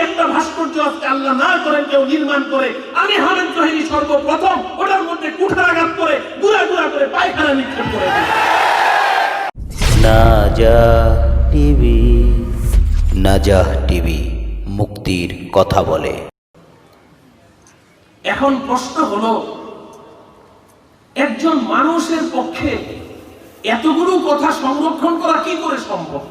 একটা ভাস্কর্য আজকে আল্লাহ না করেন কেউ নির্মাণ করে, আমি হামিদ জহিরি সর্বপ্রথম ওটার মধ্যে কুঠারাঘাত করে গুড়া গুড়া করে পায়খানা নিক্ষেপ করে দিই। নাজাহ টিভি মুক্তির কথা বলে। এখন প্রশ্ন হলো, একজন মানুষের পক্ষে এতগুলো কথা সংরক্ষণ করা কি করে সম্ভব?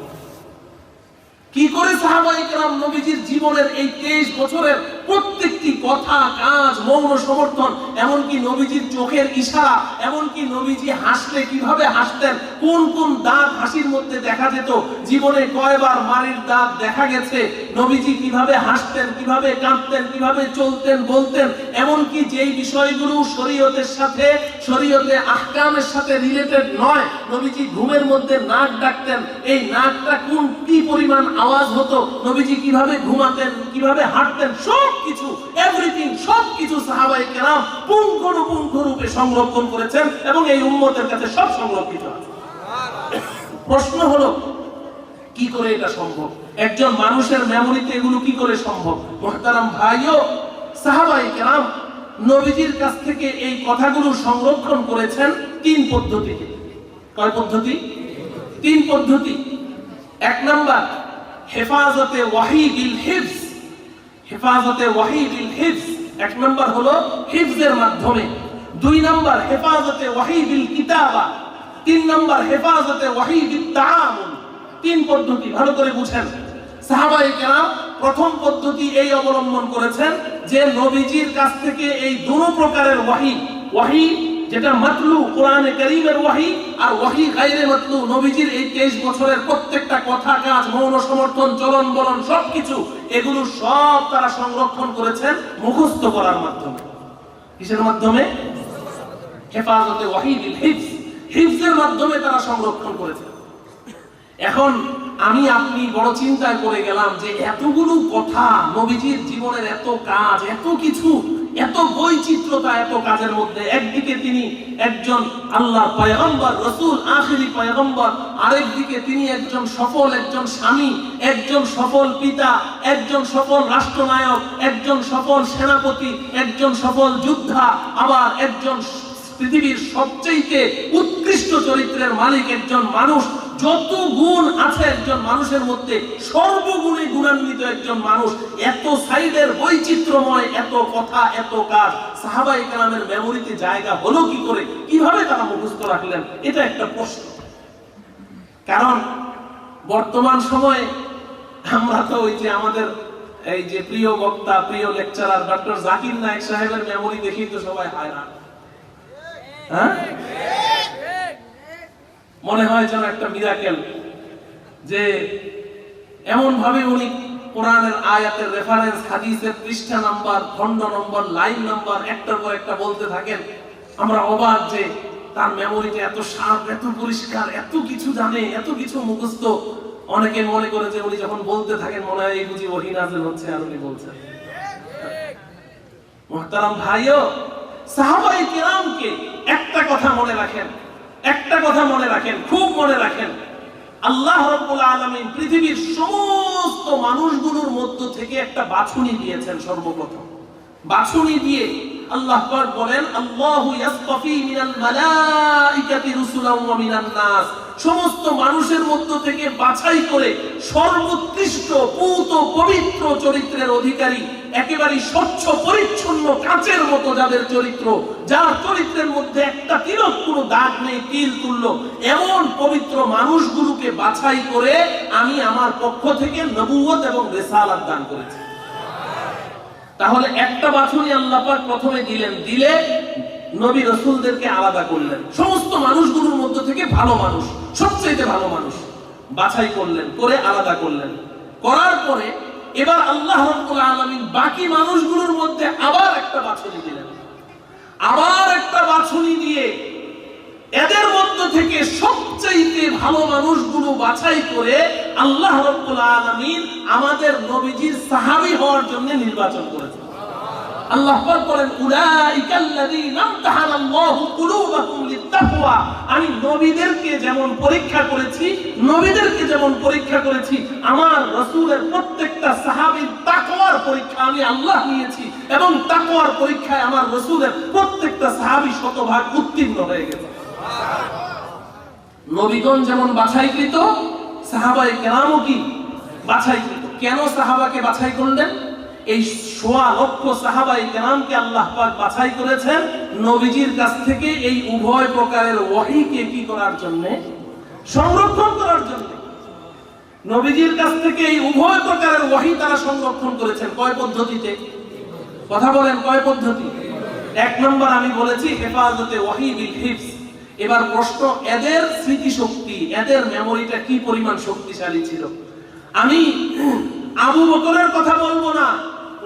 কি করে সাহাবায়ে কেরাম নবীজির জীবনের এই 23 বছরের প্রত্যেকটি কথা, কাজ, মৌন সমর্থন, এমনকি নবীজির চোখের ইশারা, এমনকি নবীজি হাসলে কিভাবে হাসতেন, কোন কোন দাঁত হাসির মধ্যে দেখা যেত, জীবনে কয়বার মারির দাঁত দেখা গেছে, নবীজি কিভাবে হাসতেন, কিভাবে কাঁদতেন, কিভাবে চলতেন বলতেন, এমনকি যেই বিষয়গুলো শরীয়তের সাথে, শরীয়তে আহকামের সাথে রিলেটেড নয়, নবীজি ঘুমের মধ্যে নাক ডাকতেন, এই নাকটা কোন কি পরিমাণ আওয়াজ হতো, নবীজি কিভাবে ঘুমাতেন, কিভাবে হাঁটতেন, সবকিছু এভরিথিং সবকিছু সাহাবায়ে কেরাম পুঙ্খানুপুঙ্খ রূপে সংরক্ষণ করেছেন এবং এই উম্মতের কাছে সব সংরক্ষিত আছে। প্রশ্ন হলো, কি করে এটা সম্ভব? একজন মানুষের মেমোরিতে এগুলো কি করে সম্ভব? মুহতারাম ভাইও, সাহাবায়ে কেরাম নবীজির কাছ থেকে এই কথাগুলো সংরক্ষণ করেছেন 3 পদ্ধতিতে। কয় পদ্ধতি? 3 পদ্ধতি। 1 নাম্বার হেফাজতে ওয়াহি বিল হিফজ। হেফাজতে ওয়াহি বিল হিফজ 1 নাম্বার হলো হিফজের মাধ্যমে। 2 নাম্বার হেফাজতে ওয়াহি বিল কিতাবা। 3 নাম্বার হেফাজতে ওয়াহি বিত তাআমুল। 3 পদ্ধতি, ভালো করে বুঝেন। সাহাবায়ে কেরাম প্রথম পদ্ধতি এই অবলম্বন করেছেন যে নবীজির কাছ থেকে এই দুটো প্রকারের ওয়াহি, ওয়াহি যেটা মাতলু কোরআনে কারীমের ওয়াহি, আর ওয়াহি গায়রে মাতলু নবীজির এই 23 বছরের প্রত্যেকটা কথা, কাজ, মৌন সমর্থন, চলন বলন সবকিছু, এগুলো সব তারা সংরক্ষণ করেছেন মুখস্থ করার মাধ্যমে। কিসের মাধ্যমে? হেফাজতে ওয়াহি বিল হিফজ, হিফজের মাধ্যমে তারা সংরক্ষণ করেছেন। এখন আমি আপনি বড় চিন্তায় পড়ে গেলাম যে এতগুলো কথা, নবীজির জীবনের এত কাজ, এত কিছু, এত বৈচিত্র্যতা এত কাজের মধ্যে, একদিকে তিনি একজন আল্লাহর পয়গম্বর, রাসূল, আখিরি পয়গম্বর, আরেকদিকে তিনি একজন সফল একজন স্বামী, একজন সফল পিতা, একজন সফল রাষ্ট্রনায়ক, একজন সফল সেনাপতি, একজন সফল যোদ্ধা, আবার একজন পৃথিবীর সবচেয়ে উৎকৃষ্ট চরিত্রের মালিক একজন মানুষ। যত গুণ আছে একজন মানুষের মধ্যে, সর্বগুণে গুণান্বিত একজন মানুষ, এত সাইডের বৈচিত্র্যময়, এত কথা, এত কাজ, সাহাবায়ে কেরামের মেমোরিতে জায়গা হলো কি করে? কিভাবে তারা মুখস্থ রাখলেন? এটা একটা প্রশ্ন। কারণ বর্তমান সময়ে আমরা তো ওই যে আমাদের এই যে প্রিয় বক্তা, প্রিয় লেকচারার ডক্টর জাকির নায়েক সাহেবের মেমোরি দেখি তো সবাই হায়রান। হ্যাঁ, মনে হয় যেন একটা মিরাকেল, যে এমন ভাবে উনি কোরআনের আয়াতের রেফারেন্স, হাদিসের পৃষ্ঠা নাম্বার, খণ্ড নম্বর, লাইন নাম্বার একটার পর একটা বলতে থাকেন। আমরা অবাক যে তার মেমোরিতে এত শার্প, এত পরিষ্কার, এত কিছু জানে, এত কিছু মুখস্থ। অনেকে মনে করে যে উনি যখন বলতে থাকেন মনে হয় এই বুঝি ওহী নাযিল হচ্ছে আর উনি বলছেন। মুহতারাম ভাইও, সাহাবায়ে কেরামকে একটা কথা মনে রাখেন, একটা কথা মনে রাখেন, খুব মনে রাখেন, আল্লাহ রাব্বুল আলামিন পৃথিবীর সমস্ত মানুষগুলোর মধ্য থেকে একটা বাছুনি দিয়েছেন। সর্বপ্রথম বাছুনি দিয়ে আল্লাহ পাক বলেন, আল্লাহু ইয়াসতাফি মিনাল মালাইকাতি রুসুলান ওয়া মিনান নাস, সমস্ত মানুষের মধ্য থেকে বাছাই করে সর্বোৎকৃষ্ট, পূত, পবিত্র চরিত্রের অধিকারী, একেবারে স্বচ্ছ পরিচ্ছন্ন কাঁচের মতো যাদের চরিত্র, যার চরিত্রের মধ্যে একটা তিলক কোনো দাগ নেই, তিল তুল্য, এমন পবিত্র মানুষগুলোকে বাছাই করে আমি আমার পক্ষ থেকে নবুয়ত এবং রিসালাত দান করেছি। তাহলে একটা বাছুরি আল্লাহ পাক প্রথমে দিলেন, দিলে নবী রাসূলদেরকে আলাদা করলেন, সমস্ত মানুষগুলোর মধ্য থেকে ভালো মানুষ, সবচেয়ে ভালো মানুষ বাছাই করলেন, করে আলাদা করলেন। করার পরে এবার আল্লাহ রাব্বুল আলামিন বাকি মানুষগুলোর মধ্যে আবার একটা বাছুরি দিলেন, আবার একটা বাছুরি দিয়ে এদের মধ্য থেকে সবচেয়ে ভালো মানুষগুলো বাছাই করে আল্লাহ রাব্বুল আলামিন আমাদের নবীজির সাহাবী হওয়ার জন্য নির্বাচন করেছেন। আল্লাহ পাক বলেন উলাইকাল্লাযীনা ইমতাহানাল্লাহু কুলুবাহুম লিত্তাকওয়া, আমি নবীদেরকে যেমন পরীক্ষা করেছি আমার রাসূলের প্রত্যেকটা সাহাবীর তাকওয়ার পরীক্ষা আমি আল্লাহ নিয়েছি, এবং তাকওয়ার পরীক্ষায় আমার রাসূলের প্রত্যেকটা সাহাবী শতভাগ উত্তীর্ণ হয়ে গেছে। নবীগণ যেমন বাছাইকৃত, সাহাবায়ে কেরামও কি বাছাইকৃত। কেন সাহাবাকে বাছাই করলেন? এই ১৬ লক্ষ সাহাবায়ে কেরামকে আল্লাহ পাক বাছাই করেছেন নবীজির কাছ থেকে এই উভয় প্রকারের ওহীকে কি করার জন্য? সংরক্ষণ করার জন্য। নবীজির কাছ থেকে এই উভয় প্রকারের ওহী তারা সংরক্ষণ করেছেন কয় পদ্ধতিতে? কথা বলেন, কয় পদ্ধতি? এক নম্বর আমি বলেছি হেফাজতে ওহী বিল হিফজ। এবার প্রশ্ন, এদের স্মৃতিশক্তি, এদের মেমোরিটা কি পরিমাণ শক্তিশালী ছিল? আমি আবু বকরের কথা বলবো না,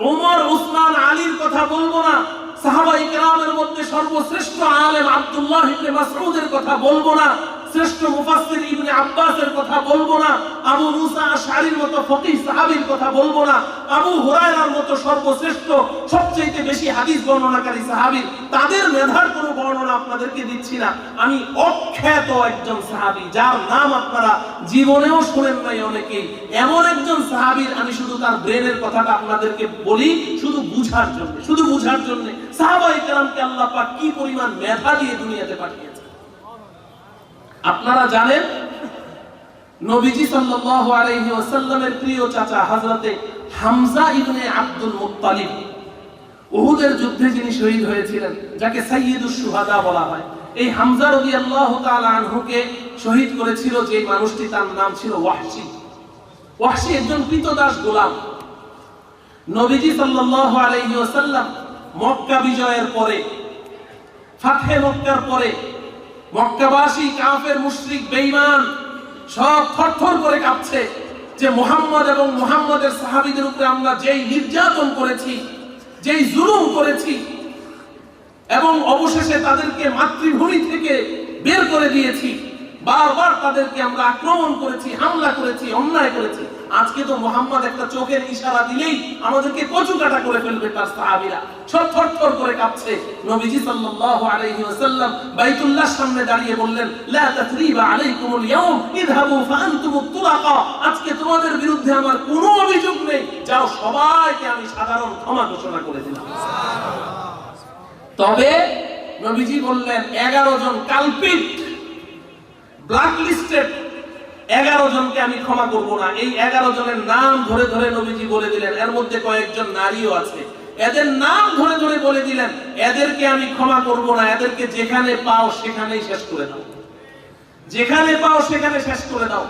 ওমর, উসমান, আলীর কথা বলবো না, সাহাবায়ে কেরামের মধ্যে সর্বশ্রেষ্ঠ আলেম আব্দুল্লাহ ইবনে মাসউদের কথা বলবো না, শ্রেষ্ঠ মুফাসসির ইবনে আব্বাসের কথা বলবো না, আবু মুসা আশআরীর মতো ফকিহ সাহাবীর কথা বলবো না, আবু হুরায়রার মতো সর্বশ্রেষ্ঠ সবচেয়ে বেশি হাদিস বর্ণনাকারী সাহাবী, তাদের মেধার কোনো বর্ণনা আপনাদেরকে দিচ্ছি না। আমি অখ্যাত একজন সাহাবী যার নাম আপনারা জীবনেও শুনেন নাই অনেকেই, এমন একজন সাহাবীর আমি শুধু তার ব্রেনের কথাটা আপনাদেরকে বলি, শুধু বুঝার জন্য সাহাবায়ে কেরামকে আল্লাহ পাক কি পরিমাণ মেধা দিয়ে দুনিয়াতে পাঠিয়েছেন। আপনারা জানেন নবীজি সাল্লাল্লাহু আলাইহি ওয়াসাল্লামের প্রিয় চাচা হযরতে হামজা ইবনে আব্দুল মুত্তালিব, উহুদের যুদ্ধে যিনি শহীদ হয়েছিলেন, যাকে সাইয়্যিদুশ শুহাদা বলা হয়, এই হামজা রাদিয়াল্লাহু তাআলা আনহুকে শহীদ করেছিল যে মানুষটি, তার নাম ছিল ওয়াহশী। ওয়াহশী একজন কৃতদাস গোলাম। নবীজি সাল্লাল্লাহু আলাইহি ওয়াসাল্লাম মক্কা বিজয়ের পরে, ফাতহে মক্কার পরে মক্কাবাসী কাফের, মুশরিক, বেঈমান সব থরথর করে কাঁপছে যে মুহাম্মদ এবং মুহাম্মদের সাহাবীদের উপরে আমরা যেই নির্যাতন করেছি, যেই জুলুম করেছি, এবং অবশেষে তাদেরকে মাতৃভূমি থেকে বের করে দিয়েছি, বারবার তাদেরকে আমরা আক্রমণ করেছি, হামলা করেছি, অন্যায় করেছি। আজকে তো মুহাম্মদ একটা চোখের ইশারা দিলেই আমাদেরকে কচু কাটা করে ফেলবে। তার সাহাবীরা সব থরথর করে কাঁপছে। নবীজি সাল্লাল্লাহু আলাইহি ওয়াসাল্লাম বাইতুল্লাহর সামনে দাঁড়িয়ে বললেন, লা তাসরিবা আলাইকুমুল ইয়াউম ইযহাবু ফাআনতুমুত তুলাকা, আজকে তোমাদের বিরুদ্ধে আমার কোনো অভিযোগ নেই, যাও সবাইকে আমি সাধারণ ক্ষমা ঘোষণা করে দিলাম। তবে নবীজি বললেন 11 জন কালপিট, ব্ল্যাক লিস্টেড 11 জনকে আমি ক্ষমা করব না। এই 11 জনের নাম ধরে ধরে নবীজি বলে দিলেন, এর মধ্যে কয়েকজন নারীও আছে, এদের নাম ধরে ধরে বলে দিলেন, এদেরকে আমি ক্ষমা করব না, এদেরকে যেখানে পাও সেখানেই শেষ করে দাও, যেখানে পাও সেখানে শেষ করে দাও।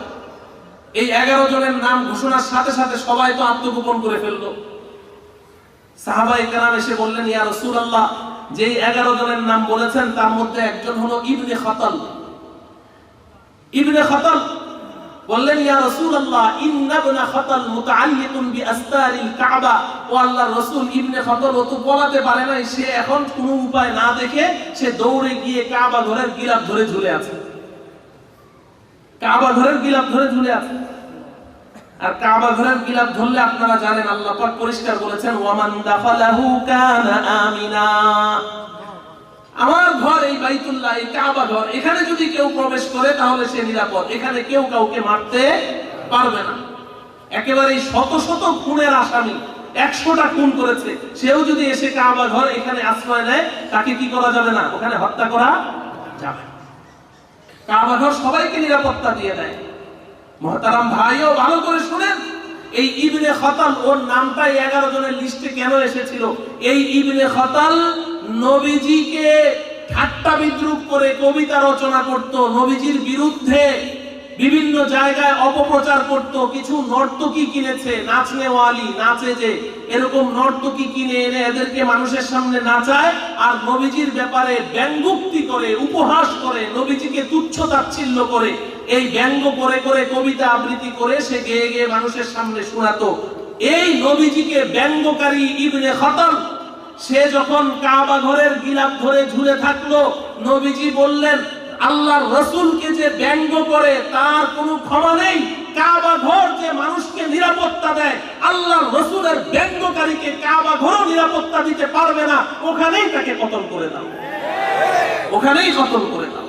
এই 11 জনের নাম ঘোষণার সাথে সাথে সবাই তো আত্মগোপন করে ফেললো। সাহাবায়ে কেরাম এসে বললেন, ইয়া রাসূলুল্লাহ, যেই 11 জনের নাম বলেছেন তার মধ্যে একজন হলো ইবনে খাতাল। ইবনে খাতাল বললেন, ইয়া রাসূলুল্লাহ, ইন্না ইবনে খাতাল মুতাআল্লিকুন বিআস্তারিল কাবা। ও আল্লাহর রাসূল, ইবনে খাতাল ও তো পলাতে পারে না, সে এখন কোনো উপায় না দেখে সে দৌড়ে গিয়ে কাবা ঘরের গিলাফ ধরে ঝুলে আছে, কাবা ঘরের গিলাফ ধরে ঝুলে আছে। আর কাবা ঘরের গিলাফ ধরলে আপনারা জানেন আল্লাহ পাক পরিষ্কার বলেছেন, ওয়ামান দাখালাহু কানা আমিনা। আমার ঘর এই বাইতুল্লাহ, এই কাবা ঘর, এখানে যদি কেউ প্রবেশ করে তাহলে সে নিরাপদ, এখানে কেউ কাউকে মারতে পারবে না। একেবারে শত শত খুনের আসামি, 100টা খুন করেছে, সেও যদি এসে কাবা ঘর এখানে আশ্রয় নেয়, তাকে কি করা যাবে না, ওখানে হত্যা করা যাবে। কাবা ঘর সবাইকে নিরাপত্তা দিয়ে দেয়। মুহতারাম ভাইও ভালো করে শুনেন, এই ইবনে খাতাল, ওর নামটাই 11 জনের লিস্টে কেন এসেছিল? এই ইবনে খাতাল নবীজিকে ঠাট্টা বিদ্রুপ করে কবিতা রচনা করত, নবীজির বিরুদ্ধে বিভিন্ন জায়গায় অপপ্রচার করত। কিছু নর্তকী কিনেছে, নাচনেওয়ালি, নাচে যে, এরকম নর্তকী কিনে এনে এদেরকে মানুষের সামনে নাচায় আর নবীজির ব্যাপারে ব্যঙ্গোক্তি করে, উপহাস করে, নবীজিকে তুচ্ছ তাচ্ছিল্য করে, এই ব্যঙ্গ করে করে কবিতা আবৃত্তি করে সে গেয়ে গেয়ে মানুষের সামনে শোনাতো। এই নবীজিকে ব্যঙ্গকারী ইবনে খাতাল, সে যখন কাবা ঘরের গিলাফ ধরে ঝুলে থাকলো, নবীজি বললেন, আল্লাহর রাসূলকে যে ব্যঙ্গ করে তার কোনো ক্ষমা নেই, কাবা ঘর যে মানুষকে নিরাপত্তা দেয়, আল্লাহর রাসূলের ব্যঙ্গকারীকে কাবা ঘর নিরাপত্তা দিতে পারবে না, ওখানেই তাকে কতল করে দাও, ওখানেই কতল করে দাও।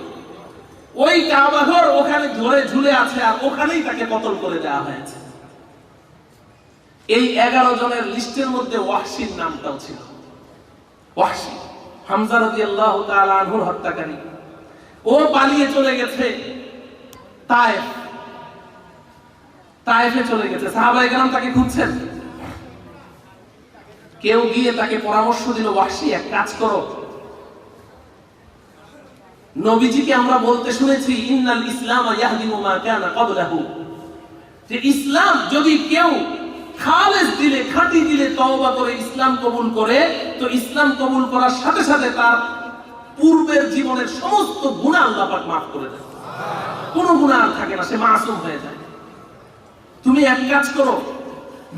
ওই কাবা ঘর ওখানে ধরে ঝুলে আছে, আর ওখানেই তাকে কতল করে দেওয়া হয়েছে। এই 11 জনের লিস্টের মধ্যে ওয়াহশীর নামটাও ছিল। ওয়াহশী হামজা রাদিয়াল্লাহু তাআলা আনহুর হত্যাকারী। ও পালিয়ে চলে গেছে তায়েফ, তায়েফে চলে গেছে। সাহাবায়ে কেরাম তাকে খুঁজছেন। কেউ গিয়ে তাকে পরামর্শ দিল, ওয়াহশী এক কাজ করো, নবীজিকে আমরা বলতে শুনেছি ইন্নাল ইসলাম ইয়াহদিমু মা কানা ক্বাবলাহু, যে ইসলাম যদি কেউ খালেস দিলে, খাঁটি দিলে, তওবা করে ইসলাম কবুল করে, তো ইসলাম কবুল করার সাথে সাথে তার পূর্বের জীবনের সমস্ত গুনাহ আল্লাহ পাক মাফ করে দেন, কোনো গুনাহ আর থাকে না, সে মাসুম হয়ে যায়। তুমি এক কাজ করো,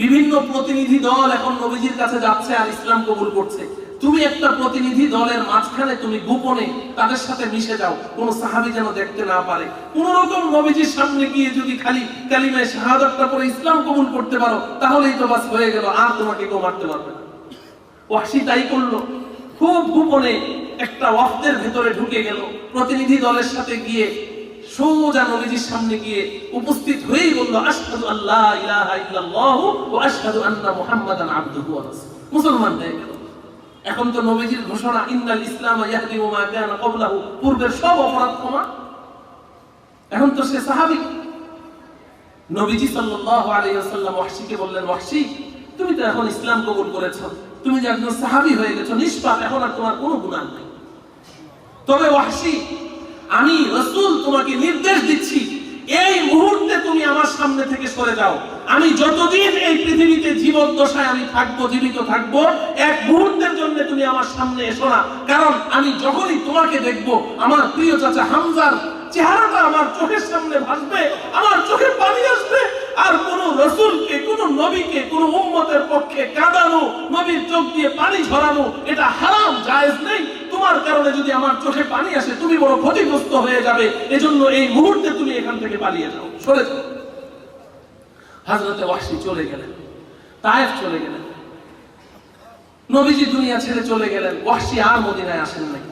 বিভিন্ন প্রতিনিধি দল এখন নবীজির কাছে যাচ্ছে আর ইসলাম কবুল করছে, তুমি একটা প্রতিনিধি দলের মাঝখানে তুমি গোপনে তাদের সাথে মিশে যাও, কোন সাহাবী যেন দেখতে না পারে। কোন রকম নবীজির সামনে গিয়ে যদি খালি কালিমায়ে শাহাদাতটা পড়ে ইসলাম কবুল করতে পারো, তাহলেই তো বাস হয়ে গেল, আর তোমাকে কেউ মারতে পারবে না। ওয়াহশী তাই করলো, খুব গোপনে একটা ওয়াফদের ভেতরে ঢুকে গেল, প্রতিনিধি দলের সাথে গিয়ে সোজা নবীজির সামনে গিয়ে উপস্থিত হয়েই বলল, আশহাদু আল্লা ইলাহা ইল্লাল্লাহ ওয়া আশহাদু আন্না মুহাম্মাদান আবদুহু ওয়া রাসূলুহু। মুসলমান হয়ে গেল। এখন তো নবীজির ঘোষণা ইন্নাল ইসলাম ইয়াহদিমু মা কানা ক্বাবলাহু, পূর্বের সব অপরাধ ক্ষমা। এখন তো সে সাহাবী। নবীজি সাল্লাল্লাহু আলাইহি ওয়াসাল্লাম ওয়াহশীকে বললেন, ওয়াহশী তুমি তো এখন ইসলাম কবুল করেছো, তুমি যে একজন সাহাবী হয়ে গেছো, নিষ্পাপ, এখন আর তোমার কোনো গুনাহ নেই। তবে ওয়াহশী, আমি রাসূল তোমাকে নির্দেশ দিচ্ছি, এই মুহূর্তে তুমি আমার সামনে থেকে সরে যাও। আমি যতদিন এই পৃথিবীতে জীবদ্দশায় আমি থাকবো, জীবিত থাকবো, এক মুহূর্তের জন্য তুমি আমার সামনে এসো না। কারণ আমি যখনই তোমাকে দেখবো, আমার প্রিয় চাচা হামজার চেহারাটা আমার চোখের সামনে ভাসবে, আমার চোখে পানি আসবে। আর কোন রাসূলকে, কোন নবীকে, কোন উম্মতের পক্ষে কাঁদানো, নবীর চোখ দিয়ে পানি ঝরানো, এটা হারাম, জায়েজ নেই। তোমার কারণে যদি আমার চোখে পানি আসে, তুমি বড় ক্ষতিগ্রস্ত হয়ে যাবে। এজন্য এই মুহূর্তে তুমি এখান থেকে পালিয়ে যাও, সরে যাও। হযরতে ওয়াহশী চলে গেলেন, তায়েফ চলে গেলেন। নবীজি দুনিয়া ছেড়ে চলে গেলেন। ওয়াহশী আর মদিনায় আসেন নাই।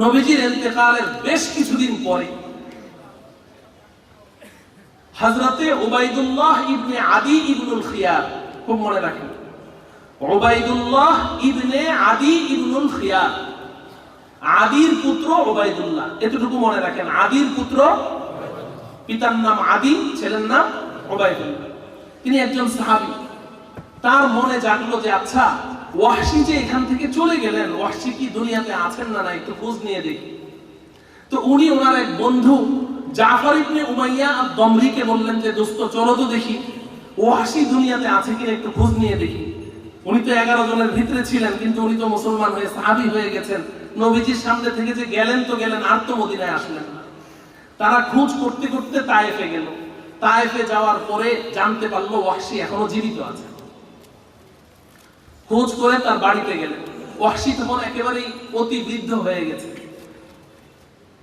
নবীজির ইন্তেকালের বেশ কিছুদিন পরে হযরতে উবাইদুল্লাহ ইবনে আদি ইবনুল খিয়ার, খুব মনে রাখেন, উবাইদুল্লাহ ইবনে আদি ইবনুল খিয়ার, আদির পুত্র উবাইদুল্লাহ, এতটুকু মনে রাখেন, আদির পুত্র, পিতার নাম আদি, ছেলের নাম উবাইদুল্লাহ। তিনি একজন সাহাবী। তার মনে জাগলো যে আচ্ছা, ওয়াহশী যে এখান থেকে চলে গেলেন, ওয়াহশী কি দুনিয়াতে আছেন না নাই, একটু খোঁজ নিয়ে দেখি। তো উনি ওনার এক বন্ধু জাফর ইবনে উমাইয়া আদ-দমরিকে বললেন যে, দোস্ত চলো তো দেখি ওয়াহশী দুনিয়াতে আছে কিনা, একটু খোঁজ নিয়ে দেখি। উনি তো 11 জনের ভিতরে ছিলেন, কিন্তু উনি তো মুসলমান হয়ে সাহাবী হয়ে গেছেন। নবীজির সামনে থেকে যে গেলেন তো গেলেন, আর তো মদিনায় আসলেন না। তারা খোঁজ করতে করতে তায়েফে গেল। তায়েফে যাওয়ার পরে জানতে পারলো ওয়াহশী এখনো জীবিত আছে। খোঁজ করে তার বাড়িতে গেলেন। ওয়াহশী তখন একেবারেই অতি বৃদ্ধ হয়ে গেছে,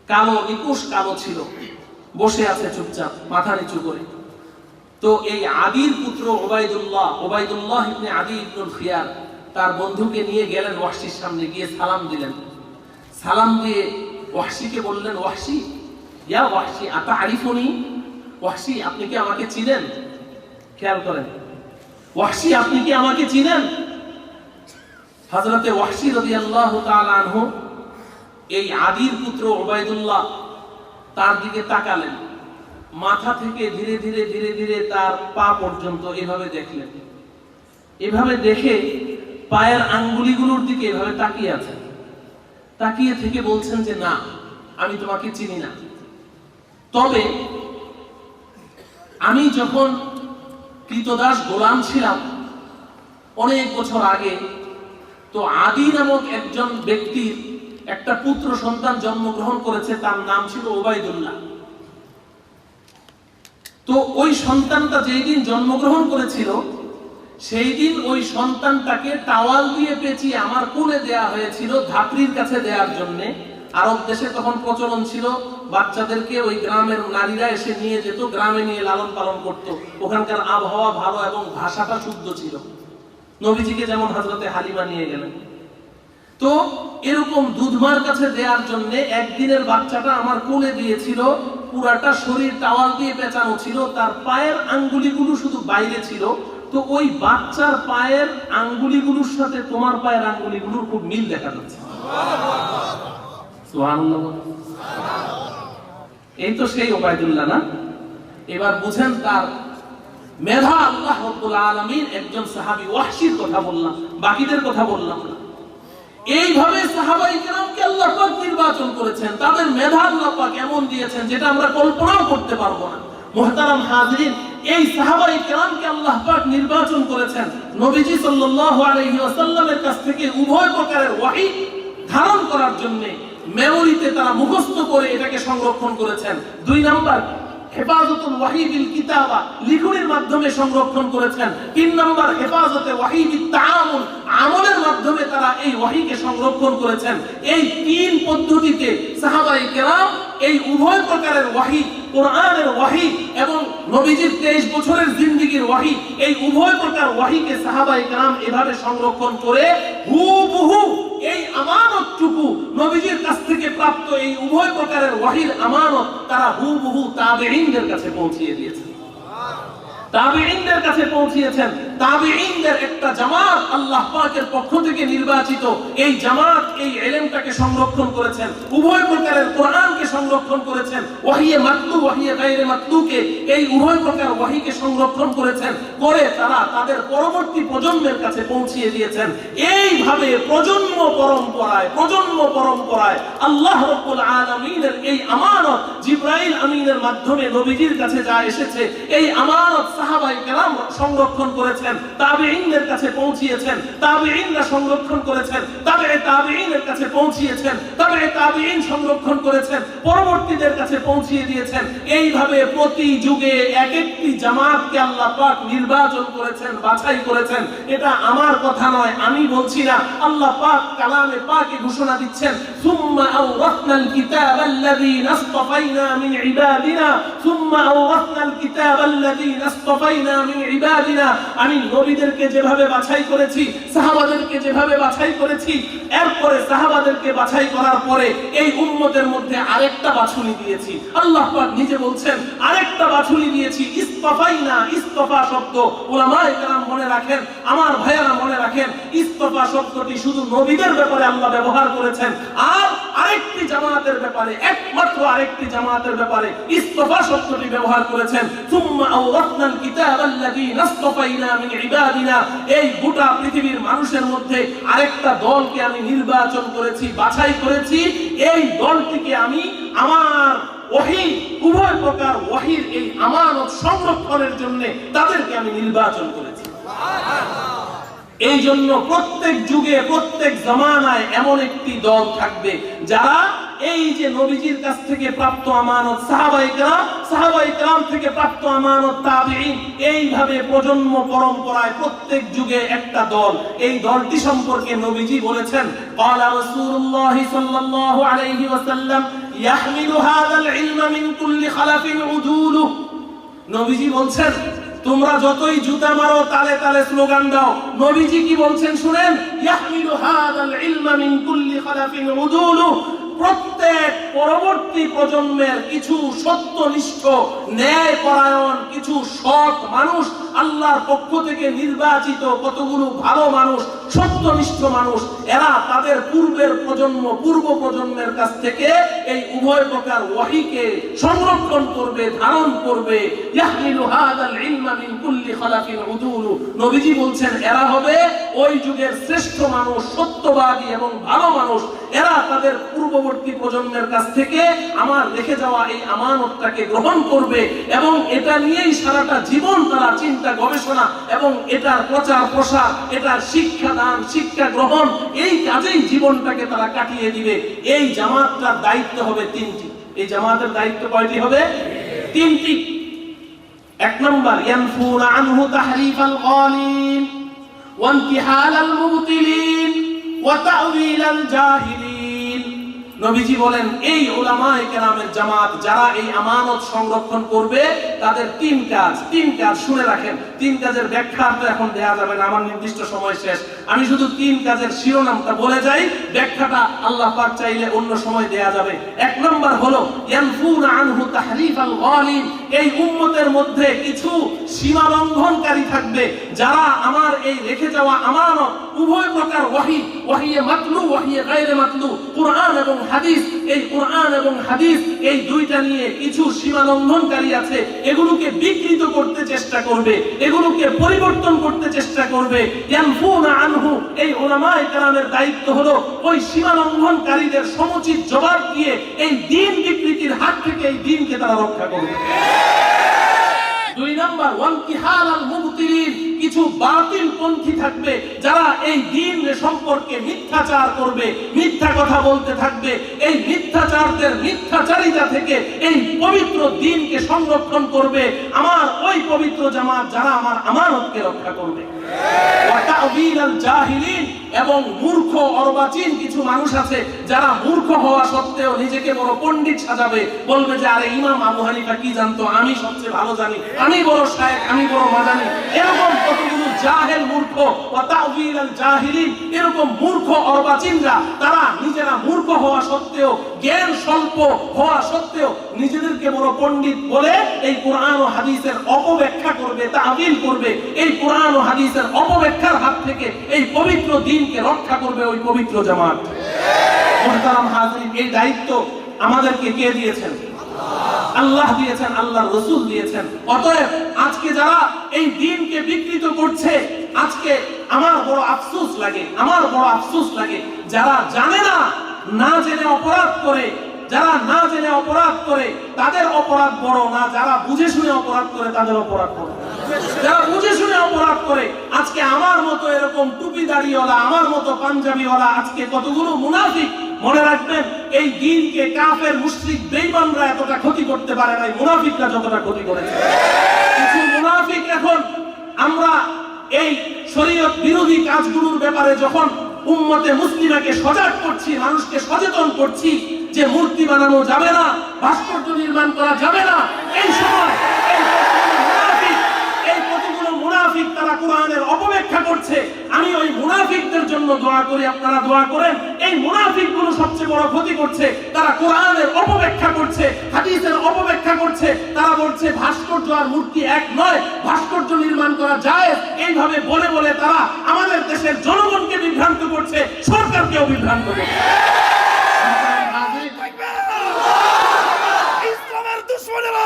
কালো, নিকুশ কালো ছিল, বসে আছে চুপচাপ, মাথা নিচু করে। তো এই আদির পুত্র উবাইদুল্লাহ ইবনে আদি ইবনুল খিয়ার তার বন্ধুকে নিয়ে গেলেন ওয়াহশীর সামনে, গিয়ে সালাম দিলেন। সালাম দিয়ে ওয়াহশীকে বললেন, ওয়াহশী, ইয়া ওয়াহশী আতারিফুনি, ওয়াহশী আপনি কি আমাকে চিনেন? খেয়াল করেন, ওয়াহশী আপনি কি আমাকে চিনেন? হযরতে ওয়াহশী রাদিয়াল্লাহু তাআলা আনহু এই আদির পুত্র উবাইদুল্লাহ তার দিকে তাকালেন, মাথা থেকে ধীরে ধীরে ধীরে ধীরে তার পা পর্যন্ত এভাবে দেখলেন। এভাবে দেখে পায়ের আঙ্গুলিগুলোর দিকে এভাবে তাকিয়ে আছেন। তাকিয়ে থেকে বলছেন যে, না, আমি তোমাকে চিনি না, তবে আমি যখন কৃতদাস গোলাম ছিলাম অনেক বছর আগে, তো আদি নামক একজন ব্যক্তির একটা পুত্র সন্তান জন্মগ্রহণ করেছে, তার নাম ছিল উবাইদুল্লাহ। তো ওই সন্তানটা যেই দিন জন্মগ্রহণ করেছিল, সেই দিন ওই সন্তানটাকে টাওয়াল দিয়ে পেঁচিয়ে আমার কোলে দেয়া হয়েছিল ধাত্রীর কাছে দেওয়ার জন্য। আরব দেশে তখন প্রচলন ছিল, বাচ্চাদেরকে ওই গ্রামের নারীরা এসে নিয়ে যেত, গ্রামে নিয়ে লালন পালন করত। ওখানকার আবহাওয়া ভালো এবং ভাষাটা শুদ্ধ ছিল। নবীজিকে যেমন হযরতে হালিমা নিয়ে গেলেন। তো এরকম দুধমার কাছে দেওয়ার জন্য একদিনের বাচ্চাটা আমার কোলে দিয়েছিল, পুরাটা শরীর টাওয়াল দিয়ে পেঁচানো ছিল, তার পায়ের আঙ্গুলিগুলো শুধু বাইরে ছিল। তো ওই বাচ্চার পায়ের আঙ্গুলিগুলোর সাথে তোমার পায়ের আঙ্গুলিগুলোর খুব মিল দেখা যাচ্ছে। সুবহানাল্লাহ। এই তো সেই ওবাইদুল্লাহ না? এবার বুঝেন তার মেধা। আল্লাহ রাব্বুল আলামিন একজন সাহাবী ওয়াহশীর কথা বললাম, বাকিদের কথা বললাম না। এইভাবে সাহাবায়ে কেরামকে আল্লাহ পাক নির্বাচন করেছেন, তাদের মেধা আল্লাহ পাক এমন দিয়েছেন যেটা আমরা কল্পনাও করতে পারবো না। মুহতারাম হাজিরিন, এই সাহাবায়ে কেরামকে আল্লাহ পাক নির্বাচন করেছেন নবীজি সাল্লাল্লাহু আলাইহি ওয়াসাল্লামের কাছ থেকে উভয় প্রকারের ওহী ধারণ করার জন্য। মেমোরিতে তারা মুখস্থ করে এটাকে সংরক্ষণ করেছেন। 2 নাম্বার, হেফাজতুল ওয়াহী বিল কিতাবা, লিখনের মাধ্যমে সংরক্ষণ করেছেন। 3 নাম্বার, হেফাজতে ওয়াহী বিত তাআমুল, আমলের মাধ্যমে তারা এই ওয়াহীকে সংরক্ষণ করেছেন। এই 3 পদ্ধতিতে সাহাবায়ে কেরাম এই উভয় প্রকারের ওয়াহী, কোরআনের ওয়াহী এবং নবীজির 23 বছরের জিন্দেগীর ওয়াহী, এই উভয় প্রকার ওয়াহীকে সাহাবায়ে কেরাম এভাবে সংরক্ষণ করে হুবহু এই আমানতটুকু নবীজির কাছ থেকে প্রাপ্ত এই উভয় প্রকারের ওয়াহীর আমানত তারা হুবহু তাবেঈনদের কাছে পৌঁছিয়ে দিয়েছেন। তাবেঈনদের কাছে পৌঁছিয়েছেন। তাবেঈনদের একটা জামাত আল্লাহ পাকের পক্ষ থেকে নির্বাচিত, এই জামাত এই ইলমটাকে সংরক্ষণ করেছেন, উভয় প্রকারের কোরআনকে সংরক্ষণ করেছেন, ওয়াহিয়ে মাতলু ওয়াহিয়ে গায়রে মাতলুকে, এই উভয় প্রকার ওয়াহীকে সংরক্ষণ করেছেন, করে তারা তাদের পরবর্তী প্রজন্মের কাছে পৌঁছিয়ে দিয়েছেন। এইভাবে প্রজন্ম পরম্পরায় আল্লাহ রাব্বুল আলামিনের এই আমানত জিবরাইল আমিনের মাধ্যমে নবীজির কাছে যা এসেছে, এই আমানত সাহাবায়ে কেরাম সংরক্ষণ করেছেন, তাবেঈনদের কাছে পৌঁছিয়েছেন, তাবেঈনরা সংরক্ষণ করেছেন, তাবেঈনের কাছে পৌঁছিয়েছেন, তাবেঈন সংরক্ষণ করেছেন, পরবর্তীদের কাছে পৌঁছিয়ে দিয়েছেন। এইভাবে প্রতি যুগে এক একটি জামাতকে আল্লাহ পাক নির্বাচন করেছেন, বাছাই করেছেন। এটা আমার কথা নয়, আমি বলছি না, আল্লাহ পাক কালামে পাকে ঘোষণা দিচ্ছেন, সুম্মা আওরাসনাল কিতাবাল্লাযীনা আসতাফাইনা মিন ইবাদিনা, সুম্মা আওরাসনাল কিতাবাল্লাযীনা আসতাফাইনা মিন ইবাদিনা। আমি নবীদেরকে যেভাবে বাছাই করেছি, সাহাবাদেরকে যেভাবে বাছাই করেছি, এরপরে সাহাবাদেরকে বাছাই করার পরে এই উম্মতের মধ্যে আরেকটা বাছুনি দিয়েছি। আল্লাহ পাক নিজে বলছেন আরেকটা বাছুনি দিয়েছি। ইসতাফাইনা, ইসতাফা শব্দ উলামায়ে কেরাম মনে রাখেন, আমার ভাইয়েরা মনে রাখেন, ইসতাফা শব্দটি শুধু নবীদের ব্যাপারে আল্লাহ ব্যবহার করেছেন, আর আরেকটি জামাতের ব্যাপারে, একমাত্র আরেকটি জামাতের ব্যাপারে ইসতাফা শব্দটি ব্যবহার করেছেন। সুম্মা আওরাসনাল কিতাবাল্লাযীনা আসতাফাইনা মিন ইবাদিনা। এই গোটা পৃথিবীর মানুষের মধ্যে আরেকটা দলকে আমি নির্বাচন করেছি, বাছাই করেছি। এই দলটিকে আমি আমার ওহী, উভয় প্রকার ওহীর এই আমানত সংরক্ষণের জন্য তাদেরকে আমি নির্বাচন করেছি। এই জন্য প্রত্যেক যুগে প্রত্যেক জামানায় এমন একটি দল থাকবে যারা এই যে নবীজির কাছ থেকে প্রাপ্ত আমানত, সাহাবায়ে কেরাম থেকে প্রাপ্ত আমানত তাবেঈন, এইভাবে প্রজন্ম পরম্পরায় প্রত্যেক যুগে একটা দল। এই দলটি সম্পর্কে নবীজি বলেছেন, ক্বালা রাসূলুল্লাহ সাল্লাল্লাহু আলাইহি ওয়াসাল্লাম, ইয়াহমিলু হাযাল ইলমা মিন কুল্লি খালাফিন উদুলু। নবীজি বলছেন, তোমরা যতই জুতা মারো, তালে তালে স্লোগান দাও, নবীজি কি বলছেন শুনেন, ইয়াহমিলু হাযাল ইলমা মিন কুল্লি খালাফিন উদুলু। প্রত্যেক পরবর্তী প্রজন্মের কিছু সত্যনিষ্ঠ, ন্যায়পরায়ণ, কিছু সৎ মানুষ, আল্লাহর পক্ষ থেকে নির্বাচিত কতগুলো ভালো মানুষ, সত্যনিষ্ঠ মানুষ, এরা তাদের পূর্বের প্রজন্ম, পূর্ব প্রজন্মের কাছ থেকে এই উভয় প্রকার ওহীকে সংরক্ষণ করবে, ধারণ করবে। ইয়াহমিলু হাযাল ইলমা মিন কুল্লি খালাফিন উদুলু। নবীজি বলছেন এরা হবে ওই যুগের শ্রেষ্ঠ মানুষ, সত্যবাদী এবং ভালো মানুষ। এরা তাদের পূর্ববর্তী প্রজন্মের কাছ থেকে আমার রেখে যাওয়া এই আমানতটাকে গ্রহণ করবে এবং এটা নিয়েই সারাটা জীবন তারা চিন্তা, গবেষণা এবং এটার প্রচার প্রসার, এটার শিক্ষাদান, শিক্ষা গ্রহণ, এই কাজেই জীবনটাকে তারা কাটিয়ে দিবে। এই জামাতটার দায়িত্ব হবে 3টি। এই জামাতের দায়িত্ব কয়টি হবে? 3টি। 1 নাম্বার, ইয়ানফুনা আনহু তাহরিফাল গালিন ওয়া ইনতিহালাল মুবতিলিন ওয়া তা'ওয়িলাল জাহিলিন। নবীজি বলেন এই উলামায়ে কেরামের জামাত যারা এই আমানত সংরক্ষণ করবে তাদের তিন কাজ শুনে রাখেন। তিন কাজের ব্যাখ্যা তো এখন দেয়া যাবে না, আমার নির্দিষ্ট সময় শেষ। আমি শুধু তিন কাজের শিরোনামটা বলে যাই, ব্যাখ্যাটা আল্লাহ পাক চাইলে অন্য সময় দেয়া যাবে। এক নম্বর হলো ইয়ানফুনা আনহু তাহরিফাল গালিন, এই উম্মতের মধ্যে কিছু সীমা লঙ্ঘনকারী থাকবে যারা আমার এই রেখে যাওয়া আমানত উভয় প্রকার ওয়াহিয়ে মাতলু ওয়াহিয়ে গায়রে মাতলু, কুরআন এবং হাদিস, এই কুরআন এবং হাদিস এই দুইটা নিয়ে কিছু সীমা লঙ্ঘনকারী আছে, এগুলোকে বিকৃত করতে চেষ্টা করবে, এগুলোকে পরিবর্তন করতে চেষ্টা করবে। ইয়ানফুনা আনহু, এই উলামায়ে কেরামের দায়িত্ব হলো ওই সীমা লঙ্ঘনকারীদের সমুচিত জবাব দিয়ে এই দ্বীন বিকৃতির হাত থেকে এই দ্বীনকে তারা রক্ষা করবে। দুই নাম্বার ওয়ানকিহালাল মুবতিলিন, কিছু বাতিল পন্থী থাকবে যারা এই দ্বীন সম্পর্কে মিথ্যাচার করবে, মিথ্যা কথা বলতে থাকবে। এই মিথ্যাচারদের মিথ্যাচারিতা থেকে এই পবিত্র দ্বীনকে সংরক্ষণ করবে আমার ওই পবিত্র জামাত যারা আমার আমানতকে রক্ষা করবে। ওয়া তা'বিলাল জাহিলিন, এবং মূর্খ অর্বাচীন কিছু মানুষ আছে যারা মূর্খ হওয়া সত্ত্বেও নিজেকে বড় পণ্ডিত সাজাবে, বলবে যে আরে ইমাম আবু হানিফা কি জানতো, আমি সবচেয়ে ভালো জানি, আমি বড় শায়েখ, আমি বড় মাদানি। এরকম কতগুলো জাহেল মূর্খ, ওয়া তা'বিলাল জাহিলিন, এরকম মূর্খ অর্বাচীনরা তারা নিজেরা মূর্খ হওয়া সত্ত্বেও, জ্ঞান স্বল্প হওয়া সত্ত্বেও নিজেদেরকে বড় পণ্ডিত বলে এই কোরআন ও হাদিসের অপব্যাখ্যা করবে, তা'বিল করবে। এই কোরআন ও হাদিসের অপব্যাখ্যার হাত থেকে এই পবিত্র দ্বীনকে রক্ষা করবে ওই পবিত্র জামাত। মুহতারাম হাজিরিন, এই দায়িত্ব আমাদেরকে কে দিয়েছেন? আল্লাহ দিয়েছেন, আল্লাহর রাসূল দিয়েছেন। অতএব আজকে যারা এই দ্বীনকে বিকৃত করছে, আজকে আমার বড় আফসোস লাগে যারা জানে না জেনে অপরাধ করে, যারা না জেনে অপরাধ করে তাদের অপরাধ বড় না, যারা বুঝে শুনে অপরাধ করে তাদের অপরাধ বড়। যারা বুঝে শুনে অপরাধ করে, আজকে আমার মতো এরকম টুপি দাড়িওয়ালা, আমার মতো পাঞ্জাবিওয়ালা, আজকে কতগুলো মুনাফিক, মনে রাখবেন এই দ্বীনকে কাফের মুশরিক বেঈমানরা এতটা ক্ষতি করতে পারে নাই, মুনাফিকরা যতটা ক্ষতি করেছে। কিছু মুনাফিক এখন আমরা এই শরীয়ত বিরোধী কাজগুলোর ব্যাপারে যখন উম্মতে মুসলিমাকে সজাগ করছি, মানুষকে সচেতন করছি যে মূর্তি বানানো যাবে না, ভাস্কর্য নির্মাণ করা যাবে না, এই সময় এই কতগুলো মুনাফিক তারা কোরআনের অপব্যাখ্যা করছে। আমি ওই মুনাফিকদের জন্য দোয়া করি, আপনারা দোয়া করেন। এই মুনাফিকগুলো সবচেয়ে বড় ক্ষতি করছে, তারা কোরআনের অপব্যাখ্যা করছে, হাদিসের অপব্যাখ্যা করছে। তারা বলছে ভাস্কর্য আর মূর্তি এক নয়, ভাস্কর্য নির্মাণ করা যায়, এইভাবে বলে বলে তারা আমাদের দেশের জনগণকে বিভ্রান্ত করছে, সরকারকেও বিভ্রান্ত করছে। ইসলামের দুশমনেরা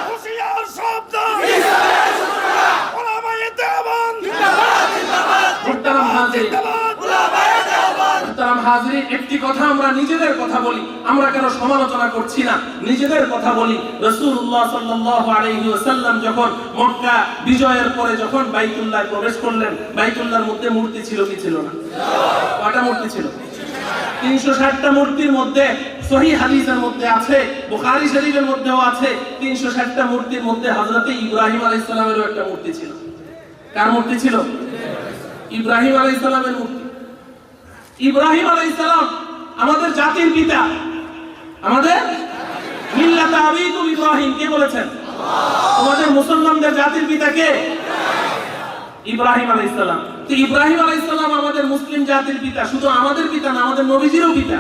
হুঁশিয়ার শব্দ, উলামায়ে দেওবন্দ জিন্দাবাদ, মুহতারাম হাজিরিন, একটি কথা আমরা নিজেদের কথা বলি, আমরা কেন সমালোচনা করছি না, নিজেদের কথা বলি। রাসূলুল্লাহ সাল্লাল্লাহু আলাইহি ওয়াসাল্লাম যখন মক্কা বিজয়ের পরে যখন বাইতুল্লাহ প্রবেশ করলেন, বাইতুল্লাহর মধ্যে মূর্তি ছিল কি ছিল না? কয়টা মূর্তি ছিল? 360টা মূর্তির মধ্যে সহিহ হাদিসের মধ্যে আছে, বুখারী শরীফের মধ্যেও আছে, 360টা মূর্তির মধ্যে হযরত ইব্রাহিম আলাইহিস সালামেরও একটা মূর্তি ছিল। কার মূর্তি ছিল? ইব্রাহিম আলাইহিস সালামের মূর্তি। ইব্রাহিম আলাইহিস সালাম আমাদের জাতির পিতা, আমাদের মিল্লাত আবিকুম ইব্রাহিম, কে বলেছেন? আমাদের মুসলমানদের জাতির পিতা কে? ইব্রাহিম আলাইহিস সালাম। তো ইব্রাহিম আলাইহিস সালাম আমাদের মুসলিম জাতির পিতা, শুধু আমাদের পিতা না, আমাদের নবীজিরও পিতা,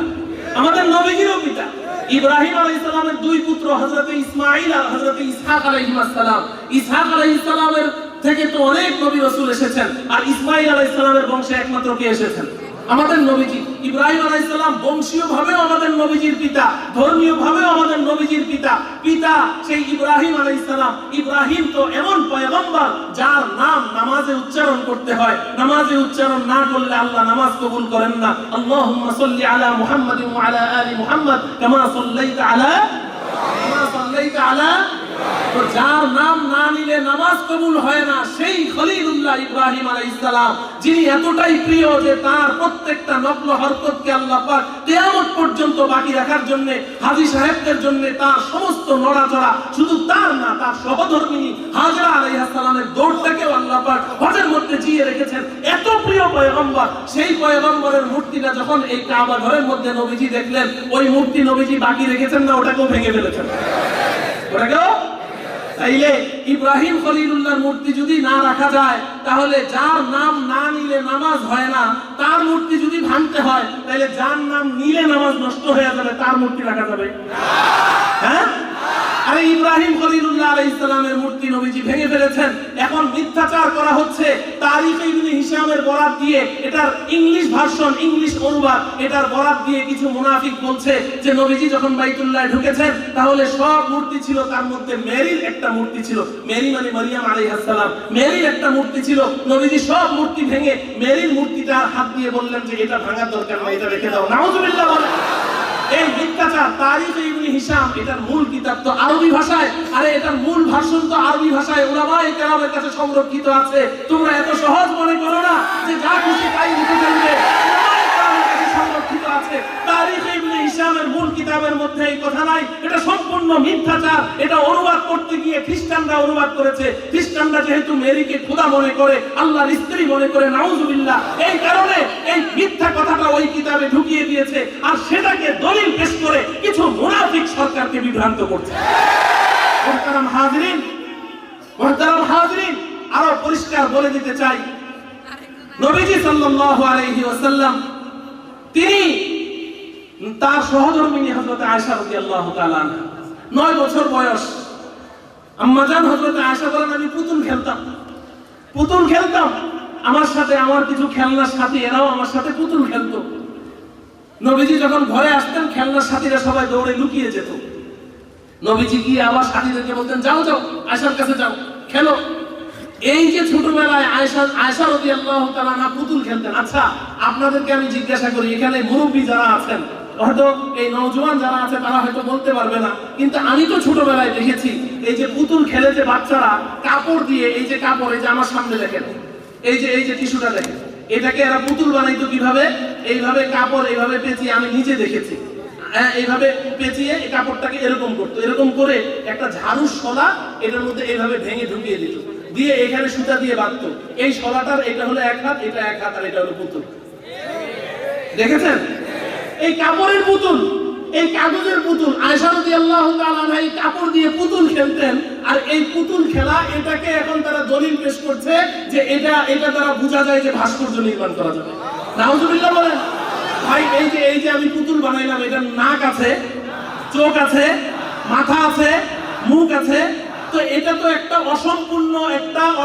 আমাদের নবীজিরও পিতা। ইব্রাহিম আলাইহিস সালামের দুই পুত্র হযরত ইসমাঈল আর হযরত ইসহাক আলাইহিস সালাম। ইসহাক আলাইহিস সালামের থেকে তো অনেক নবী রাসূল এসেছেন, আর ইসমাঈল আলাইহিস সালামের বংশে একমাত্র কে এসেছেন? আমাদের নবীজি। ইব্রাহিম আলাইহিস সালাম বংশীয়ভাবেও আমাদের নবীজির পিতা, ধর্মীয়ভাবেও আমাদের নবীজির পিতা। পিতা সেই ইব্রাহিম আলাইহিস সালাম। ইব্রাহিম তো এমন পয়গম্বর যার নাম নামাজে উচ্চারণ করতে হয়, নামাজে উচ্চারণ না করলে আল্লাহ নামাজ কবুল করেন না। আল্লাহুম্মা সাল্লি আলা মুহাম্মাদিন ওয়া আলা আলি মুহাম্মাদ কামা সাল্লাইতা আলা তো যার নাম না নিলে নামাজ কবুল হয় না, সেই খলিলুল্লাহ ইব্রাহিম আলাইহিস সালাম, যিনি এতটাই প্রিয় যে তার প্রত্যেকটা নফল হরকতকে আল্লাহ পাক কিয়ামত পর্যন্ত বাকি রাখার জন্য, হাজী সাহেবদের জন্য তার সমস্ত নড়াচড়া, শুধু তার না, তার সহধর্মিনী হাজরা আলাইহিস সালামের দৌড়টাকেও আল্লাহ পাক হজের মধ্যে জিয়ে রেখেছেন। এত প্রিয় পয়গম্বর পয়গম্বর, সেই পয়গম্বরের মূর্তিটা যখন এই কাবা ঘরের মধ্যে নবীজি দেখলেন, ওই মূর্তি নবীজি বাকি রেখেছেন না, ওটাকেও ভেঙে ফেলেছেন। ওটাকেও তাইলে ইব্রাহিম খলিলুল্লাহর মূর্তি যদি না রাখা যায়, তাহলে যার নাম না নিলে নামাজ হয় না, তার মূর্তি যদি ভাঙতে হয়, তাহলে যার নাম নিলে নামাজ নষ্ট হয়ে যাবে, তার মূর্তি রাখা যাবে? হ্যাঁ? আরে ইব্রাহিম খলিলুল্লাহ আলাইহিস সালামের মূর্তি নবীজি ভেঙে ফেলেছেন। এখন মিথ্যাচার করা হচ্ছে তারিখ ইবনে হিশামের বরাত দিয়ে, এটার ইংলিশ ভার্সন, ইংলিশ অনুবাদ, এটার বরাত দিয়ে কিছু মুনাফিক বলছে যে নবীজি যখন বাইতুল্লাহ ঢুকেছেন, তাহলে সব মূর্তি ছিল, তার মধ্যে মেরির একটা মূর্তি ছিল, মেরি মানে মারিয়াম আলাইহিস সালাম, মেরির একটা মূর্তি ছিল। নবীজি সব মূর্তি ভেঙে মেরির মূর্তিটা হাত দিয়ে বললেন যে এটা ভাঙার দরকার নাই, এটা রেখে দাও। নাউজুবিল্লাহ বলেন। এই মিথ্যাচার তারিখ ইবনে হিশাম, এটার মূল কিতাব তো আরবি ভাষায়, আরে এটার মূল ভাষণ তো আরবি ভাষায় উলামায়ে কেরামের কাছে সংরক্ষিত আছে। তোমরা এত সহজ মনে করো না যে যা খুশি তাই লিখে ফেলবে, উলামায়ে কেরামের কাছে সংরক্ষিত আছে। তারিখ ইবনে হিশামের মূল কিতাবের মধ্যে এই কথা নাই, এটা সম্পূর্ণ মিথ্যাচার। এটা অনুবাদ করতে গিয়ে খ্রিস্টানরা অনুবাদ করেছে। খ্রিস্টানরা যেহেতু মেরিকে খোদা মনে করে, আল্লাহর স্ত্রী মনে করে, নাউজুবিল্লাহ, এই কারণে এই মিথ্যা কথাটা ওই কিতাবে ঢুকিয়ে দিয়েছে, আর সেটাকে দলিল পেশ করে কিছু মুনাফিক সরকারকে বিভ্রান্ত করছে। মুহতারাম হাজিরিন, মুহতারাম হাজিরিন, আরো পরিষ্কার বলে দিতে চাই, নবীজি সাল্লাল্লাহু আলাইহি ওয়াসাল্লাম তিনি তার সহধর্মিণী হযরত আয়েশা রাদিয়াল্লাহু তাআলা আনহা, 9 বছর বয়স, আম্মাজান হযরত আয়েশা বলেন আমি পুতুল খেলতাম, আমার সাথে আমার কিছু খেলনার সাথী এরাও আমার সাথে পুতুল খেলতো। নবীজি যখন ঘরে আসতেন, খেলনার সাথীরা সবাই দৌড়ে লুকিয়ে যেত। নবীজি গিয়ে আবার সাথীদেরকে বলতেন যাও আয়েশার কাছে যাও, খেলো। এই যে ছোটবেলায় আয়েশা রাদিয়াল্লাহু তাআলা আনহা পুতুল খেলতেন। আচ্ছা, আপনাদেরকে আমি জিজ্ঞাসা করি, এখানে মুরব্বী যারা আছেন, হয়তো এই নওজোয়ান যারা আছে তারা হয়তো বলতে পারবে না, কিন্তু আমি তো ছোটবেলায় দেখেছি এই যে পুতুল খেলে যে বাচ্চারা কাপড় দিয়ে, এই যে কাপড়, এই যে আমার সামনে দেখেন, এই যে টিস্যুটা দেখেন, এটাকে এরা পুতুল বানাইতো কিভাবে? এইভাবে কাপড় এইভাবে পেঁচিয়ে, আমি নিজে দেখেছি, এইভাবে পেঁচিয়ে এই কাপড়টাকে এরকম করতো, এরকম করে একটা ঝাড়ু শলা এটার মধ্যে এইভাবে ভেঙে ঢুকিয়ে দিত, দিয়ে এখানে সুতা দিয়ে বাঁধতো। এই শলাটার এটা হলো এক হাত, এটা এক হাত, আর এটা হলো পুতুল। দেখেছেন? এই কাপড়ের পুতুল, এই কাগজের পুতুল। আয়েশা রাদিয়াল্লাহু তাআলা আনহা এই কাপড় দিয়ে পুতুল খেলতেন, আর এই পুতুল খেলা, এটাকে এখন তারা দলিল পেশ করছে যে এটা দ্বারা বোঝা যায় যে ভাস্কর্য নির্মাণ করা যাবে। নাউজুবিল্লাহ বলেন। ভাই, এই যে আমি পুতুল বানাইলাম, এটার নাক আছে, চোখ আছে, মাথা আছে, মুখ আছে, তো এটা তো একটা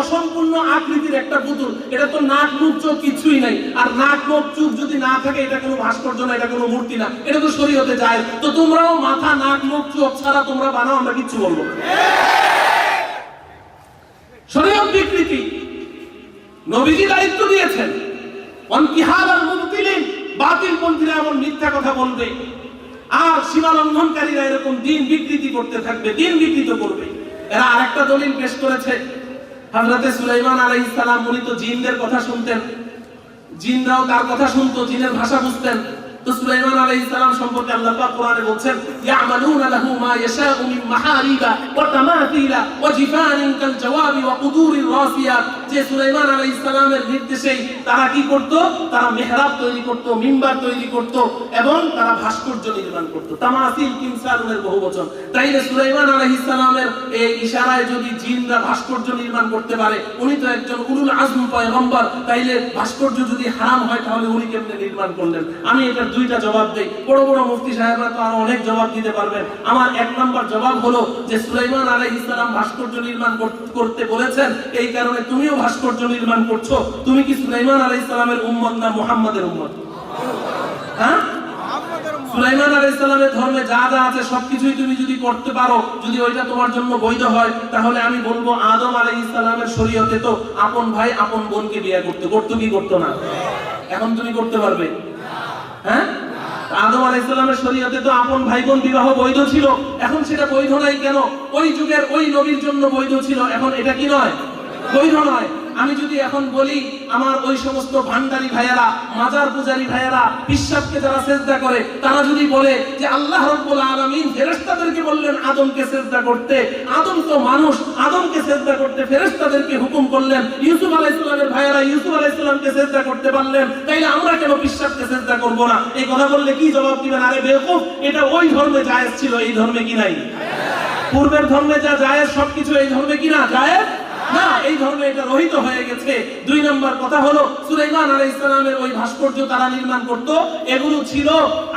অসম্পূর্ণ আকৃতির একটা পুতুল। এটা তো নাক মুখ চোখ কিছুই নাই, আর নাক মুখ চোখ যদি না থাকে এটা কোনো ভাস্কর্য না, এটা কোনো মূর্তি না, এটা তো শরীয়তে যায়। তো তোমরাও মাথা, নাক মুখ চোখ ছাড়া তোমরা বানাও, আমরা কিচ্ছু বলবো না। শরীয়ত বিকৃতি, নবীজি দায়িত্ব দিয়েছেন, ওয়ানকিহালাল মুবতিলিন, বাতিলপন্থীরা এমন মিথ্যা কথা বলবে, আর সীমা লঙ্ঘনকারীরা এরকম দিন বিকৃতি করতে থাকবে, দিন বিকৃত করবে। এরা আরেকটা দলিল পেশ করেছে, হযরতে সুলাইমান আলাইহিস সালাম, উনি তো জিনদের কথা শুনতেন, জিনরাও তার কথা শুনতো, জিনের ভাষা বুঝতেন। তো সুলাইমান আলাইহিস সালাম সম্পর্কে আল্লাহ পাক কোরআনে বলছেন, ইয়ামালুনা লাহু মা ইয়াশাউ মিন মাহারিবা ওয়া তামাথিলা ওয়া জিফানিন কাল জাওয়াবি ওয়া কুদুরির রাসিয়াত। যে সুলাইমান আলাইহিস সালামের নির্দেশেই তারা কি করত? তারা মিহরাব তৈরি করত, মিম্বার তৈরি করত, এবং তারা ভাস্কর্য নির্মাণ করত। তামাসিল কিমসালুনের বহুবচন। তাইলে সুলাইমান আলাইহিস সালামের এই ইশারায় যদি জিনরা ভাস্কর্য নির্মাণ করতে পারে, উনি তো একজন উলুল আজম পয়গম্বর, তাইলে ভাস্কর্য যদি হারাম হয় তাহলে উনি কেমনে নির্মাণ করলেন? আমি এটার দুইটা জবাব দেই। বড় বড় মুফতি সাহেবরা তো আরো অনেক জবাব দিতে পারবেন। আমার 1 নম্বর জবাব হলো যে সুলাইমান আলাইহিস সালাম ভাস্কর্য নির্মাণ করতে বলেছেন, এই কারণে তুমিও ভাস্কর্য নির্মাণ করছো। তুমি কি সুলাইমান আলাইহিস সালামের উম্মত না মুহাম্মাদের উম্মত? হ্যাঁ, সুলাইমান আলাইহিস সালামের ধর্মে যা যা আছে সবকিছুই তুমি যদি করতে পারো, যদি ওইটা তোমার জন্য বৈধ হয়, তাহলে আমি বলবো আদম আলাইহিস সালামের শরীয়তে তো আপন ভাই আপন বোনকে বিয়ে করতো কি করতো না? এখন তুমি করতে পারবে? হ্যাঁ, আদম আলাইহিস সালামের শরীয়তে তো আপন ভাই বোন বিবাহ বৈধ ছিল, এখন সেটা বৈধ নাই কেন? ওই যুগের ওই নবীর জন্য বৈধ ছিল, এখন এটা কি নয়? বৈধ নয়। আমি যদি এখন বলি, আমার ওই সমস্ত ভান্ডারি ভাইয়েরা, মাজার পূজারী ভাইয়েরা, পিশাবকে যারা সিজদা করে, তারা যদি বলে যে আল্লাহ রাব্বুল আলামিন ফেরেশতাদেরকে বললেন আদমকে সিজদা করতে, আদম তো মানুষ, আদমকে সিজদা করতে ফেরেশতাদেরকে হুকুম করলেন। ইউসুফ আলাইহিস সালামের ভাইয়েরা ইউসুফ আলাইহিস আলাইহিসসালামকে সিজদা করতে পারলেন, তাইলে আমরা কেন পিশাচকে সিজদা করব না? এই কথা বললে কি জবাব দিবেন? আরে বেওকুফ, এটা ওই ধর্মে জায়েজ ছিল, এই ধর্মে কি নাই? পূর্বের ধর্মে যা জায়েজ সবকিছু এই ধর্মে কি না জায়েজ? না, এই ধর্মে এটা রহিত হয়ে গেছে। দুই নম্বর কথা হলো, সুলাইমান আলাইহিস সালামের ওই ভাস্কর্য তারা নির্মাণ করত, এগুলো ছিল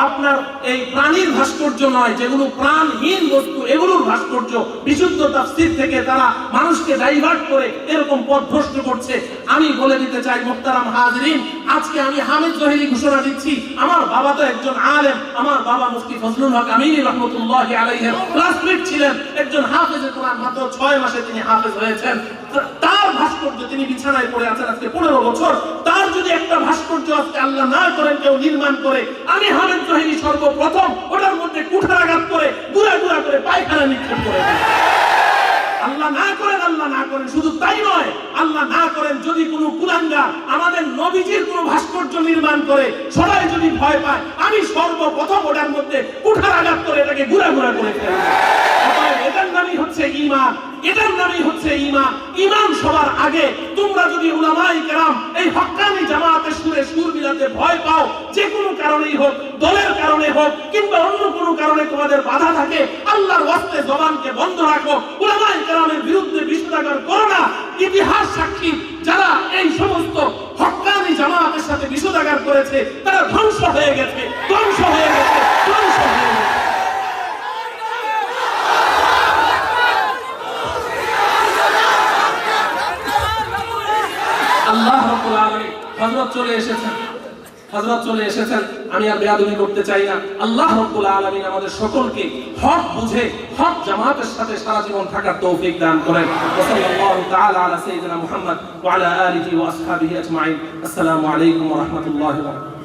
আপনার এই প্রাণীর ভাস্কর্য নয়, যেগুলো প্রাণহীন বস্তু, এগুলোর ভাস্কর্য। বিশুদ্ধ তাফসীর থেকে তারা মানুষকে ডাইভার্ট করে এরকম পথভ্রষ্ট করছে। আমি বলে দিতে চাই মুহতারাম হাজিরিন, আজকে আমি হামিদ জহিরি ঘোষণা দিচ্ছি, আমার বাবা তো একজন আলেম, আমার বাবা মুফতি ফজলুল হক আমিনী রাহমাতুল্লাহি আলাইহির ক্লাসমেট ছিলেন, একজন হাফেজে কোরআন, মাত্র 6 মাসে তিনি হাফেজ হয়েছেন। তার ভাস্কর্য, তিনি বিছানায় পড়ে আছেন আজকে 15 বছর, তার যদি একটা ভাস্কর্য আজকে আল্লাহ না করেন কেউ নির্মাণ করে, আমি হামিদ জহিরি সর্বপ্রথম ওটার মধ্যে কুঠারাঘাত করে গুড়া গুড়া করে পায়খানা নিক্ষেপ করে দিই। আল্লাহ না করেন, আল্লাহ না করেন, শুধু তাই নয়, আল্লাহ না করেন যদি কোনো কুলাঙ্গার আমাদের নবীজির কোনো ভাস্কর্য নির্মাণ করে, সবাই যদি ভয় পায়, আমি সর্বপ্রথম ওটার মধ্যে কুঠারাঘাত করে এটাকে গুড়া গুড়া করে ফেলবো। এটার নামই হচ্ছে ঈমান, এটার নামই হচ্ছে ঈমান। ঈমান সবার আগে। তোমরা যদি উলামায়ে কেরাম এই হক্কানি জামাতের সুরে সুর মিলাতে ভয় পাও, যে কোনো কারণেই হোক, দলের কারণে হোক কিংবা অন্য কোনো কারণে তোমাদের বাধা থাকে, আল্লাহর ওয়াস্তে জবানকে বন্ধ রাখো, উলামায়ে কেরামের বিরুদ্ধে বিষোদাগার করো না। ইতিহাস সাক্ষী, যারা এই সমস্ত হক্কানি জামাতের সাথে বিষোদাগার করেছে তারা ধ্বংস হয়ে গেছে, ধ্বংস হয়ে গেছে, ধ্বংস হয়ে গেছে। আল্লাহ রাব্বুল আলামিন, হযরত চলে এসেছেন, আমি আর বেয়াদবি করতে চাই না। আল্লাহ রাব্বুল আলামিন আমাদের সকলকে হক বুঝে হক জামাতের সাথে সারা জীবন থাকার তৌফিক দান করেন। সাল্লাল্লাহু তাআলা আলা সাইয়্যিদিনা মুহাম্মদ ওয়া আলা আলিহি ওয়া আসহাবিহি আজমাইন। আসসালামু আলাইকুম ওয়া রাহমাতুল্লাহি ওয়া বারাকাতুহু।